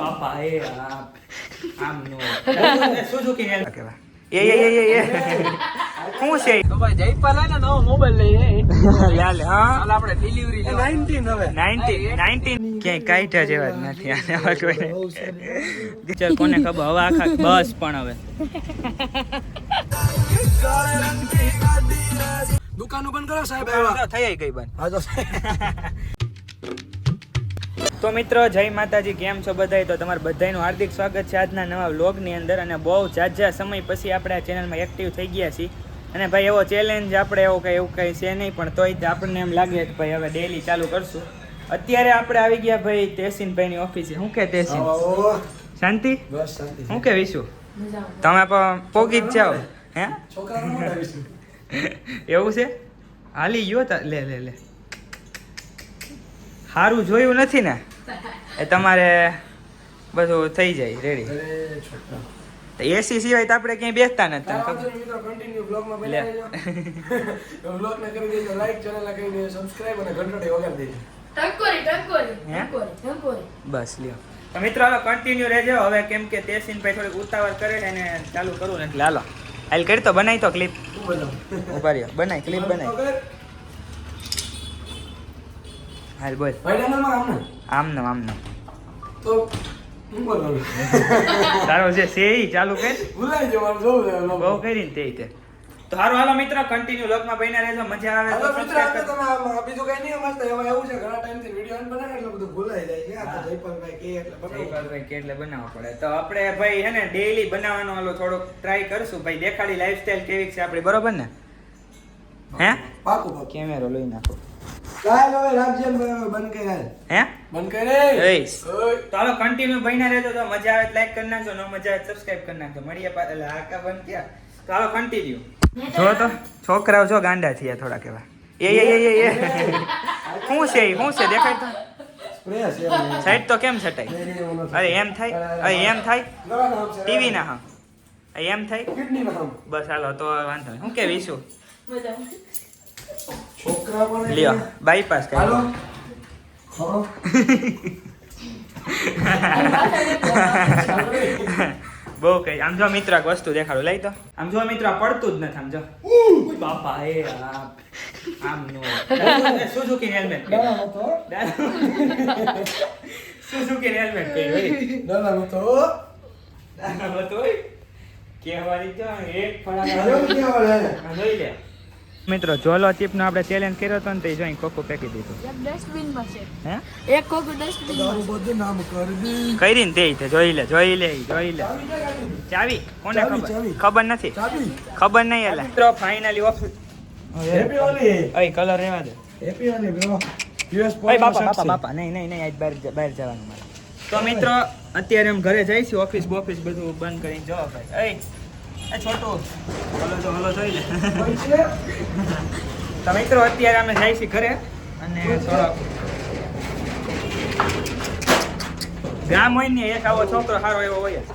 બાપા એ આમ નો સુઝુકી હેલ કેવા એ શું છે તો ભાઈ જયપાલ હે ને નવો મોબાઈલ લઈએ લે લે હા હાલ આપણે ડિલિવરી 19 હવે 19 ક્યાંય કાઈઠા જેવા જ નથી આને હવે કોઈ ચાલ કોને ખબર હવે આખા બસ પણ હવે દુકાન બંધ કરો સાહેબ આવ્યા થઈ ગઈ બંધ હા તો તો મિત્રો જય માતાજી, કેમ છો બધાય? તો તમારું બધાયનું હાર્દિક સ્વાગત છે આજના નવા વ્લોગની અંદર. અને બહુ જાજા સમય પછી આપણે આ ચેનલમાં એક્ટિવ થઈ ગયા છીએ. અને ભાઈ એવો ચેલેન્જ આપણે એવું કંઈ છે નહીં, પણ તોય આપણને એમ લાગે કે ભાઈ હવે ડેલી ચાલુ કરશું. અત્યારે આપણે આવી ગયા ભાઈ તેસીનભાઈની ઓફિસે. શું કે તેસીન શાંતિ? બસ શાંતિ. શું કે વિશુ તમે પણ પોગી જ જાઓ હે? છોકરાનો મોટા વિશે એવું છે? હાલી ગયો તા લે લે લે સારું જોયું નથી ને એ તમારે બધું થઈ જાય રેડી. અરે છોકરા એસી સિવાય તો આપણે ક્યાંય બેસતા નથી. મિત્રો કન્ટિન્યુ બ્લોગ માં બન્યા રહેજો. બ્લોગ ને કરી દેજો લાઈક, ચેનલ ને કરી દેજો સબસ્ક્રાઇબ અને ઘંટડી વગાડી દેજો. ટંકોરી બસ લ્યો. તો મિત્રો હવે કન્ટિન્યુ રહેજો હવે, કેમ કે તેસીનભાઈ થોડીક ઉતાવળ કરે છે અને ચાલુ કરું ને એટલે હાલો હાલ કરી તો બનાવી તો ક્લિપ શું બનાવું? ઉભા રહ્યો બનાવી ક્લિપ બનાવી હાલ બોલ ભાઈ ચેનલમાં આમને આમને તો શું બોલવાનું? તારો જે છે એ ચાલુ કર ભૂલાઈ જવાનું જોવું છે બહુ કરીને તે તો હારું હાલો મિત્રો કન્ટિન્યુ લોકમાં બન્યા રહેજો, મજા આવે તો મિત્રો આપણે તમે બીજું કઈ નહીં અમારે તો એમાં એવું છે ઘણા ટાઈમ થી વિડિયો બનાવે એટલે બધું ભૂલાઈ જાય છે. આ તો જયપાલભાઈ કે એટલે બનાવવું ભાઈ કેટલે બનાવવા પડે તો આપણે ભાઈ હે ને ડેઈલી બનાવવાનો હાલો થોડોક ટ્રાય કરશું ભાઈ, દેખાડી લાઈફસ્ટાઈલ કેવી છે આપણી, બરોબર ને? હે પાકું કેમેરો લઈ નાખો કાલ હવે રાજ્યમ બંધ કરી હાલ હે બંધ કરી એઈસ. તો હાલો કન્ટિન્યુ બન્યા રહેજો, તો મજા આવે લાઈક કરી નાખજો, ન મજા આવે સબસ્ક્રાઇબ કરી નાખજો. મળીએ પાછા એટલે આકા બંધ ક્યાં. તો હાલો કન્ટિન્યુ જો તો છોકરાઓ જો ગાંડા થયા થોડા કેવા એ શું છે શું છે દેખાય તો સ્પ્રે છે સાઈડ તો કેમ છટાય? અરે એમ થાય, અરે એમ થાય ટીવી ના હા એમ થાય કિડની ના બસ હાલો તો વાંધો નહીં. શું કે વિશુ છોકરા પણ લ્યો બાયપાસ હાલો કરી બહુ કઈ. આમ જો મિત્ર એક વસ્તુ દેખાડો લઈ તો આમ જો મિત્ર પડતું જ નથી. આમ જો બાપા એ આમ નો સુઝુકી હેલ્મેટ સુઝુકી હેલ્મેટ દાદા તો કેવાની જો એક હાલો ફળા કે વાળા જોઈ લે મિત્રો. જોલો ચીપ નો આપણે ચેલેન્જ કર્યો હતો ને તો જોઈ કોકો ફેંકી દીધું. એક ડસ્ટબિન માં છે, હે એક કોક ડસ્ટબિન માં તારું બધું નામ કરી દી કરીને તે જોઈ લે ચાવી કોને ચાવી, ખબર ચાવી. ખબર નથી ચાબી ખબર નહીં એટલે મિત્રો ફાઇનલી ઓફિસ હેપી ઓલી અય કલર રહેવા દે હેપી ઓલી બ્રો યુએસ અય બાપા નહીં આજ બહાર જવાનું મારે. તો મિત્રો અત્યારે એમ ઘરે જઈશું, ઓફિસ બધું બંધ કરીને જવા ભાઈ. અય છોટું હલો જોઈ લે. તો મિત્રો અત્યારે અમે જઈશું ઘરે અને થોડોક ગામ હોય ને એક આવો છોકરો સારો એવો હોય જ.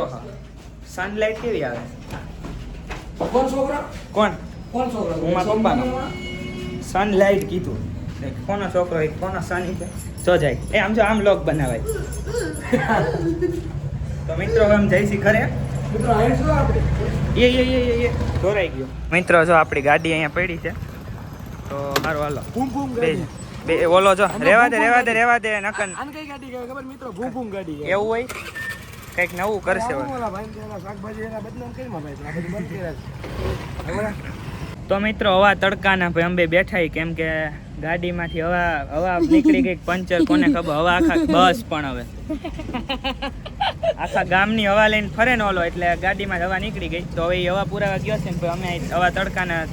ઓહો સનલાઇટ કેવી આવે? કોણ છોકરા કોણ? કોણ છોકરા હું મારા પપ્પાનો. સનલાઇટ કીધું કોનો છોકરો હોય કોનો સન જો જાય એ આમ જો આમ લોક બનાવાય. તો મિત્રો હવે આમ જઈશી ઘરે. મિત્રો આઈ શું આપણે એ દોરાઈ ગયો. મિત્રો જો આપણી ગાડી અહીંયા પડી છે તો સારું હાલો બૂમ બૂમ બે ગાડી ઓલો જો રેવા દે નકન આન કઈ ગાડી કહેવાય ખબર મિત્રો? બૂમ બૂમ ગાડી એવું હોય કંઈક નવું કરશે હવે. ઓલા ભાઈ કેલા શાકભાજી એના બદનામ કરી માં ભાઈ આ બધું બંધ કર્યા છે. તો મિત્રો હવા તડકાના ભાઈ અંબે બેઠા કેમ કે ગાડીમાંથી હવા નીકળી ગઈ પંચર કોને ખબર. હવા આખા બસ પણ હવે આખા ગામની હવા લઈને ફરે ને ઓલો એટલે ગાડીમાં હવા નીકળી ગઈ. તો હવે એ હવા પુરાવા ગયો છે ને તો અમે હવા તડકાના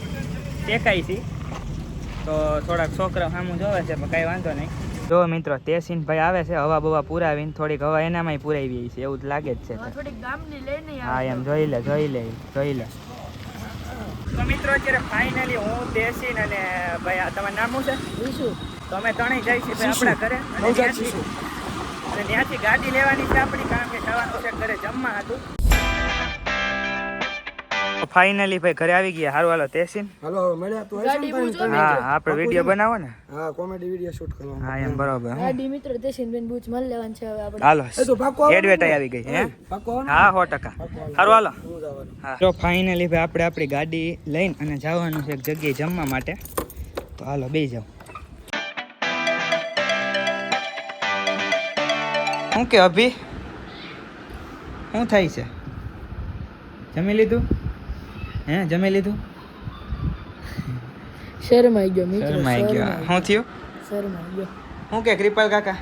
ટેકાઈ છીએ. તો થોડાક છોકરા સામું જોવે છે પણ કાંઈ વાંધો નહીં. જો મિત્રો તેસીનભાઈ આવે છે હવા બવા પુરાવીને થોડીક હવા એનામાંય પુરાવી છે એવું જ લાગે જ છે. થોડીક ગામની લઈને હા એમ જોઈ લે તો મિત્રો અત્યારે ફાઇનલી હું તેસીન અને ભાઈ આ તમારું નામ શું છે? વિશુ. તો અમે ત્રણેય જઈએ છીએ ભાઈ આપણા ઘરે અને ત્યાંથી ગાડી લેવાની છે આપણી, કારણ કે જવાનું છે ઘરે જમવા હતું. ફાઇનલી ભાઈ ઘરે આવી ગયા. હારું હાલો તેસીન. હાલો હવે મળ્યા તું આવીશ ને તારી હા આપણે વિડીયો બનાવો ને. હા કોમેડી વિડીયો શૂટ કરવાનો હા એમ બરોબર. ગાડી મિત્રો તેશનબેન બૂચ મળ લેવાનું છે હવે આપણે. હાલો એ તો પાકો એડવેટાઈ આવી ગઈ હે. પાકો હા 100%. હારું હાલો. હું જવાનું હા તો ફાઇનલી ભાઈ આપણે આપણી ગાડી લઈને અને જવાનું છે એક જગ્યાએ જમવા માટે. તો હાલો બેસી જાઓ. શું કે અભી શું થાય છે? જમી લીધું? હે જમી લીધું? શરમાઈ ગયો મિત્રો. શરમાઈ ગયો. શું થયું? શરમાઈ ગયો. શું કે કૃપાલ કાકા?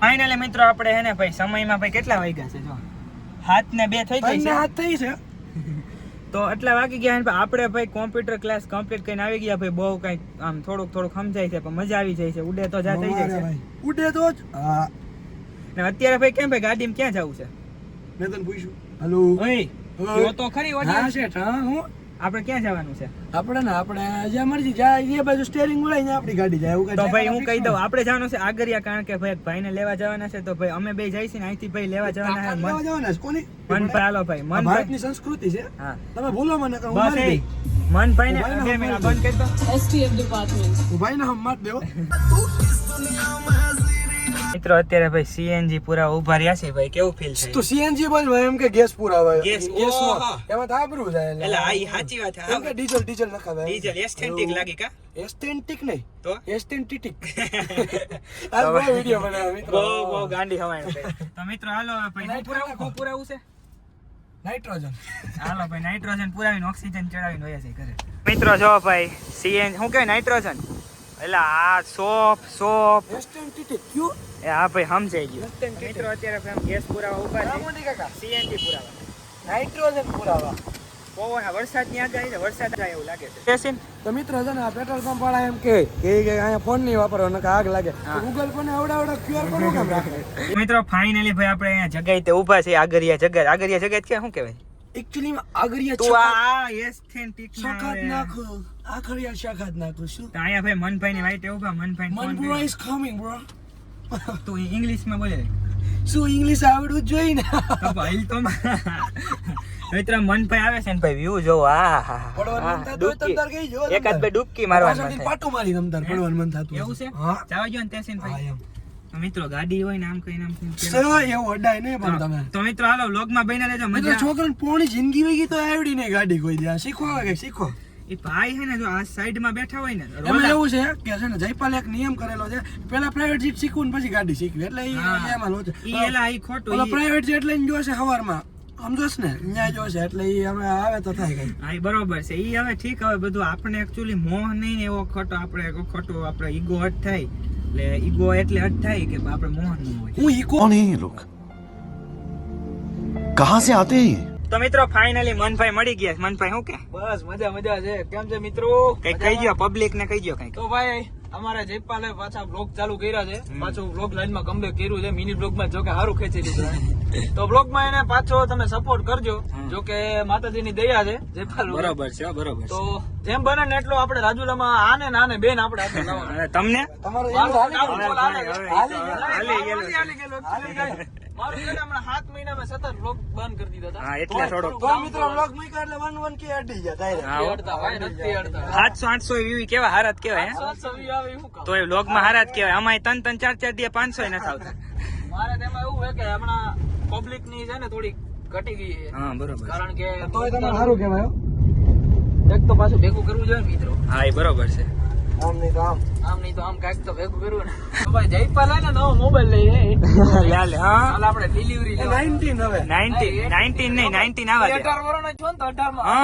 ફાઇનલી મિત્રો આપણે હે ને ભાઈ સમયમાં ભાઈ કેટલા વાગ્યા છે જો 7:02 થઈ ગઈ છે. હાથ થઈ છે તો આટલા વાગી ગયા ને આપણે ભાઈ કોમ્પ્યુટર ક્લાસ કમ્પ્લીટ કરીને આવી ગયા ભાઈ. બહુ કઈ આમ થોડુંક સમજાય છે પણ મજા આવી જાય છે. ઉડે તો જા થઈ જાય છે. ઉડે તો જ હા ને અત્યારે ભાઈ કેમ ભાઈ ગાડીમાં ક્યાં જવું છે? મેં તને પૂછ્યું હેલો ઓય જો તો ખરી હા ઓડિયન્સ. શેઠ હા હું આપણે ક્યાં જવાનું છે? આપણે જ્યાં મરજી જાય એ બાજુ સ્ટેરિંગ વળાઈને આપણી ગાડી જાય એવું તો ભાઈ હું કહી દઉં આપણે જવાનું છે આગરિયા. કારણ કે ભાઈ ભાઈને લેવા જવાના છે. તો ભાઈ અમે બે જઈશું ને અહીંથી ભાઈ લેવા જવાના છે જવાના છે કોની મનભાઈ. હાલો ભાઈ મનભાઈ. ભારતની સંસ્કૃતિ છે હા તમે ભૂલો મને કે હું બસ મારી એ મનભાઈ ને 2 મિનિટ બંધ કરી દો. STF department. દઉં. હું ભાઈને હમ માર દેવો મિત્રો અત્યારે ભાઈ સીએનજી પૂરા ઉભા રહ્યા છે ભાઈ. કેવું ફીલ થાય? તું સીએનજી બોલ ભાઈ એમ કે ગેસ પુરાવા ગેસ, ગેસ ઓહો. એમાં તો આબરૂ જાય એટલે આ ઈ સાચી વાત એમ કે છે. ડીઝલ નખાવે ડીઝલ એસ્થેટિક લાગી કા? એસ્થેટિક નહીં તો એસ્થેટિક આ બહુ વિડિયો બનાવ્યો મિત્રો બહુ ગાંડી હવાય છે. તો મિત્રો હાલો હવે ભાઈ હું પુરાવું છે. નાઇટ્રોજન હાલો ભાઈ નાઇટ્રોજન પુરાવીને ઓક્સિજન ચડાવીને વયા છે ઘરે. મિત્રો જો ભાઈ સીએન શું કહેવાય નાઇટ્રોજન એટલે આ સોપ એસ્થેટિક ક્યુ એ હા ભાઈ સમજાઈ ગયું. મિત્રો અત્યારે ભાઈ આમ ગેસ પુરાવા ઉભા છે. મોટી કાકા સીએનજી પુરાવા નાઇટ્રોજન પુરાવા પવન વરસાદની આગાહી છે. વરસાદ જાય એવું લાગે છે. તેસીન તો મિત્રો છે ને આ પેટ્રોલ પંપ વાળા એમ કે અહીંયા ફોન નહીં વાપરવાનો નકર આગ લાગે હા. ગૂગલ પર આવડા ક્યુઆર કોડ કેમ રાખે મિત્રો ફાઇનલી ભાઈ આપણે અહીંયા જગ્યાએ તે ઊભા છે. આગરિયા જગ્યા ક્યાં શું કહેવાય? એકચ્યુઅલી આગરિયા તું આ એસ્થેટિક સખાત નાખો આખરિયા સખાત નાખો શું તો અહીંયા ભાઈ મનભાઈ ની વાઈટ ઉભા. મનભાઈ મન બ્રો ઇઝ કમિંગ બ્રો તું ઇંગ્લિશમાં બોલે શું ઇંગ્લિશ આવડવું જ જોઈએ ને તો ભાઈ તો મિત્રો મનભાઈ આવે છે ને ભાઈ વ્યૂ જોવો. આ હા પડવાનું મન થતું હોય તો અંદર ગઈ જો એકાદ બે ડૂબકી મારવાની પાછળથી પાટું મારી તમતાર પડવાનું મન થતું એવું છે? હા જાવા જો ને તેસીન હા ભાઈ. એમ તો મિત્રો ગાડી હોય ને આમ કઈ નામ સર એવું અડાય નહીં પણ તમે તો મિત્રો હાલો વ્લોગમાં બન્યા રહેજો. મિત્રો મજા છોકરાને પોણી જિંદગી વહી ગઈ તો આવડી નહીં ગાડી કોઈ દે શીખો કે શીખો એ ભાઈ છે ને જો આ સાઈડમાં બેઠા હોય ને એમાં એવું છે કે છે ને જયપાલ એક નિયમ કરેલો છે પેલા પ્રાઇવેટ સીટ શીખવું ને પછી ગાડી શીખવી એટલે હા. એમાં લો છે ઈ એલા ઈ ખોટું ઓલો ઈ- પ્રાઇવેટ જેટ લઈને જોશે હવારમાં સમજોશ ને ન્યાય જોશે એટલે ઈ હવે આવે તો થાય કઈ હા ઈ બરોબર છે. ઈ હવે ઠીક હવે બધું આપણે એકચ્યુઅલી મોહ નહીં ને એવો ખોટો આપણે ઈગો હટ થાય. એટલે ઈગો એટલે હટ થાય કે આપણે મોહ ન હોય. હું ઈકો कौन है ये लोग कहाँ से आते हैं ये? તો મિત્રો ફાઇનલી મનભાઈ મળી ગયા. મનભાઈ શું કે બસ મજા છે. કેમ છે મિત્રો? કઈ કહી ગયો પબ્લિક ને કહી ગયો કઈ. તો ભાઈ અમારા જયપાલે પાછા બ્લોગ ચાલુ કર્યા છે. પાછું બ્લોગ લાઈનમાં કમબેક કર્યું છે. મિની બ્લોગ માં જો કે સારું ખેંચી લીધું. તો બ્લોગ માં એને પાછો તમે સપોર્ટ કરજો. જો કે માતાજીની દયા છે જયપાલ ઉપર. બરોબર છે બરોબર તો જેમ બને ને એટલો આપણે રાજુલામાં આને ને આને બેન આપણે હાથે લાવવાના. છે. તમને તમારો મારું એવું નામ બોલ હાલે. હાલી ગયેલું છે. હાલી ગયેલું. મારું છે ને હમણાં 7 મહિનામાં સતત બ્લોગ બંધ કરી દીધા હતા. હા એટલે થોડોક તો મિત્રો બ્લોગ મૂક્યા એટલે 1 કે અડી જાય direct. હા, હો. અડતા ભાઈ નથી અડતા. 700 વ્યૂ કેવા હારા જ કેવાય હે? 700 view આવે એવું કામ. તો એ વ્લોગ માં હારા જ કેવાય. અમાય 3 4 દી 500 નથી આવતા. મારે તેમાં એવું છે કે હમણાં પબ્લિક ની છે ને થોડી ઘટી ગઈ છે. હા બરોબર છે. કારણ કે તોય તમારે સારું કહેવાય હો. એક તો પાછું ભેગું કરવું જોઈએ ને મિત્રો. હા એ બરોબર છે. આમ નહીં તો આમ આમ નહીં તો આમ કાંઈક તો ભેગું કરવું ને. તો ભાઈ જયપાલ હે ને નવો મોબાઈલ લઈએ. લે લે હા હાલ આપણે ડિલિવરી એ 19 હવે 19 નહીં 19 આવા દે. 18 વર્ષનો છો ને તો 18 માં હા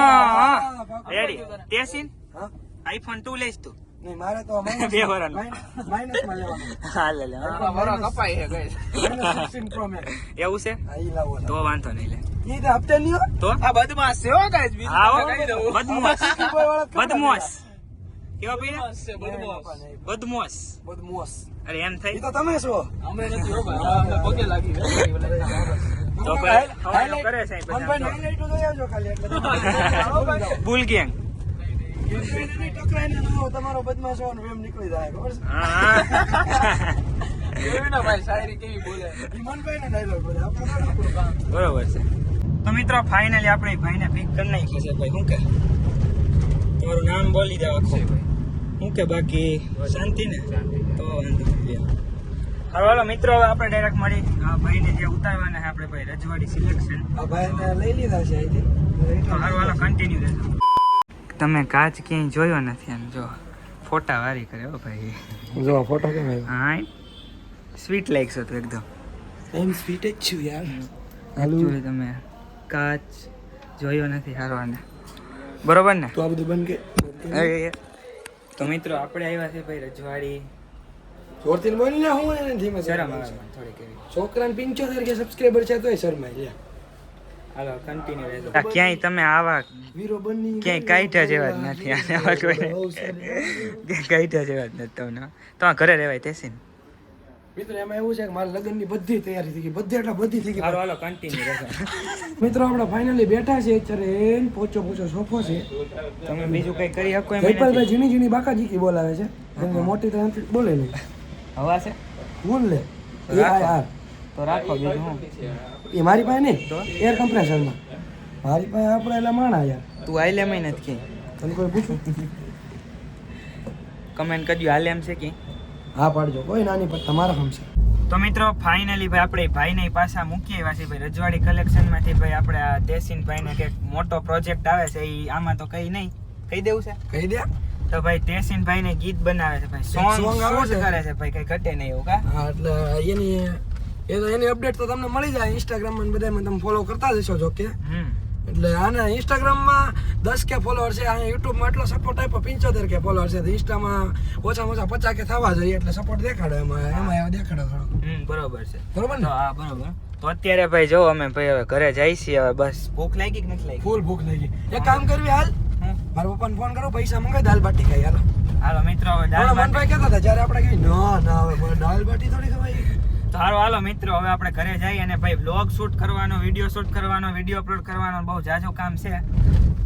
હા રેડી. તેસીન હા આઈફોન 2 લઈશ તું. નહીં મારે તો બે વરનો. માઇનસ માં લેવાનું હા લે લે હા. વરો કપાઈ છે guys. માઇનસ 16 પ્રો મેક્સ એવું છે આ ઈ લાવો તો વાંધો નહીં લે. ઈ તો હપ્તે નહીં હો તો આ બદમાશ છે હો guys. બીજું આવો તમને કહી દઉં. બદમોસ કોઈ વાળા ખબર બદમોસ કેવા ભાઈ બદમાશ છે બદમાશ. બદમોસ બધું મોસ અરે એમ ઈ થઈ તો તમે છો અમે નથી હો ભાઈ. અમને પગે લાગી ગઈ. તો ભાઈ હવાલો કરે છે મન ભાઈ નાઈ લાઈટો જોઈ આવજો ખાલી એટલે બુલ ગેંગ. ટકરાઈને ના આવો, તમારો બદમાશ હોવાનો વેમ નીકળી જાય ખબર છે હા જોયું ને ભાઈ શાયરી કેવી બોલે. ઈ મનભાઈ ને ડાયલોગ બોલે આપણે થોડું આપણું કામ બરોબર છે. તો મિત્રો ફાઇનલી આપણે ભાઈને પિક કરી નાખ્યો છે ભાઈ. શું કે તમારું નામ બોલી દો આખું. શું કે બાકી શાંતિ ને? તો વાંધો નહીં. હાલો મિત્રો, હવે આપણે ડાયરેક્ટ મળી આ ભાઈને જે ઉતારવાના છે આપણે ભાઈ રજવાડી સિલેક્શન. આ ભાઈને લઈ લીધા છે અહીંથી. તો હાલો કન્ટિન્યુ રહેજો. તમે કાચ ક્યાંય જોયો નથી એમ જો ફોટા વારી કરે હો ભાઈ. જો ફોટો કેમ આવ્યો? હા સ્વીટ લાગશો તો એકદમ. એમ સ્વીટ જ છું યાર. એકચ્યુઅલી તમે કાચ જોયો નથી હારવાને, બરોબર ને? તો આ બધું બંધ કે તો મિત્રો આપણે આવ્યા છે ભાઈ રજવાડી. જોરથી બોલ ને. હું એને ધીમે શરમ આવે મને થોડીક એવી. છોકરાને 75 કે સબસ્ક્રાઇબર છે તોય શરમાય લે. હાલો કન્ટિન્યુ રહેજો. ક્યાંય તમે આવા વીરો બની ક્યાંય કાઢ્યા જેવા જ નથી. આને આવા કોઈને ક્યાંય કાઢ્યા જેવા જ નથી તમને. તમારા ઘરે રહેવાય તેસી ને. મિત્રો એમાં એવું છે કે મારા લગ્નની બધી તૈયારી થઈ ગઈ. બધી થઈ ગઈ. હાલો હાલો કન્ટિન્યુ રહેજો. મિત્રો આપણે ફાઇનલી બેઠા છે અત્યારે. એન પોચો સોફો છે. તમે બીજું કઈ કરી શકો એમ જયપાલભાઈ નથી. ઝીણી બાકાજી કી બોલાવે છે. કેમ કે મોટી તો નથી બોલે નહીં. હવા છે બોલ લે. એ યાર તો રાખો બીજું હું. એ મારી પાસે નહીં. તો? એર કમ્પ્રેસરમાં. મારી પાસે આપણે એટલે માણા યાર. તું આઈલેમ નથી કે તને કોઈ પૂછું? કમેન્ટ કરજો આલેમ છે કે. હા પાડજો. કોઈ નાની પણ તમારા હમ છે. તો મિત્રો ફાઇનલી ભાઈ આપણે ભાઈને પાછા મૂકી આવ્યા છે ભાઈ રજવાડી કલેક્શનમાંથી. ભાઈ આપણે આ તેસીન ભાઈને કંઈક મોટો પ્રોજેક્ટ આવે છે એ આમાં તો કઈ નહીં કહી દેવું છે. કહી દે. તો ભાઈ તેસીન ભાઈને ગીત બનાવે છે ભાઈ, song સોંગ આવે શૂટ છે. કરે છે ભાઈ, કઈ ઘટે નહીં એવું કા. હા એટલે એની અપડેટ તો તમને મળી જાય ઇન્સ્ટાગ્રામ માં બધામાં. તમે ફોલો કરતા જશો જો કે. એટલે આને ઇન્સ્ટાગ્રામમાં 10 કે ફોલોઅર છે. અહીંયા યુટ્યુબમાં એટલો સપોર્ટ આપ્યો 75 કે ફોલોઅર છે. તો ઇન્સ્ટામાં ઓછામાં ઓછા 50 કે થવા જોઈએ એટલે સપોર્ટ દેખાડે. એમાં દેખાડે થોડો. બરોબર છે. બરોબર ને? તો હા બરોબર. તો અત્યારે ભાઈ જો અમે ભાઈ હવે ઘરે જઈ છીએ. હવે બસ ભૂખ લાગી કે નથી લાગી? ફૂલ ભૂખ લાગી. એક કામ કરવી હાલ. હું? મારા પપ્પાને ફોન કરો, પૈસા મંગાવી દાલ બાટી ખાઈ. હાલો. હાલો મિત્રો હવે દાળ મારા ભાત. મનભાઈ કહેતા હતા જ્યારે આપણે કહી ના હવે દાલ બાટી થોડી ખવાય. તો હાલો મિત્રો હવે આપણે ઘરે જઈએ અને ભાઈ વ્લોગ શૂટ કરવાનો, વિડીયો શૂટ કરવાનો, વિડીયો અપલોડ કરવાનો બહુ જાજો કામ છે.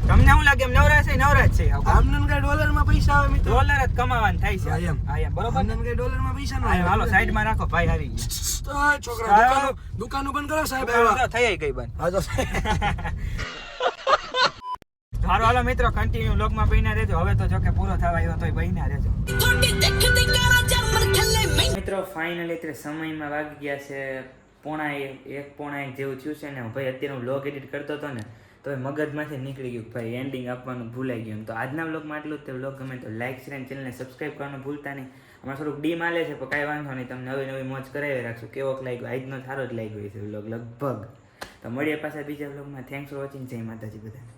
તમને શું લાગે એમ નવરાશ છે? નવરાશ છે. આમને કઈ ડોલરમાં પૈસા આવે મિત્રો. ડોલર જ કમાવાનું થાય છે. હા, એમ. હા એમ બરોબર. આમને કઈ ડોલરમાં પૈસા ન હા, હાલો સાઈડમાં રાખો ભાઈ આવી ગયા. તો આ છોકરા દુકાનો બંધ કરો સાહેબ. આવ્યા. તો થઈ ગઈ બંધ. હા તો હાલો મિત્રો કન્ટિન્યુ વ્લોગમાં બન્યા રહેજો. હવે તો જો કે પૂરો થવા આવ્યો તોય બન્યા રહેજો. મિત્રો ફાઇનલી અત્યારે સમયમાં વાગી ગયા છે 1:30 જેવું થયું છે ને ભાઈ. અત્યારે હું વ્લોગ એડિટ કરતો હતો ને તો મગજમાંથી નીકળી ગયું ભાઈ, એન્ડિંગ આપવાનું ભૂલાઈ ગયું. તો આજના વ્લોગમાં આટલું જ. તે વ્લોગ ગમે તો લાઈક શેર અને ચેનલને સબસ્ક્રાઈબ કરવાનું ભૂલતા નહીં. હમણાં થોડુંક ડી માલે છે પણ કાંઈ વાંધો નહીં, તમને નવી મોજ કરાવી રાખશું. કેવોક લાગ્યો? આજનો સારો જ લાગ્યો છે વ્લોગ લગભગ. તો મળીએ પાછા બીજા વ્લોગમાં. Thanks for watching. જય માતાજી બધાને.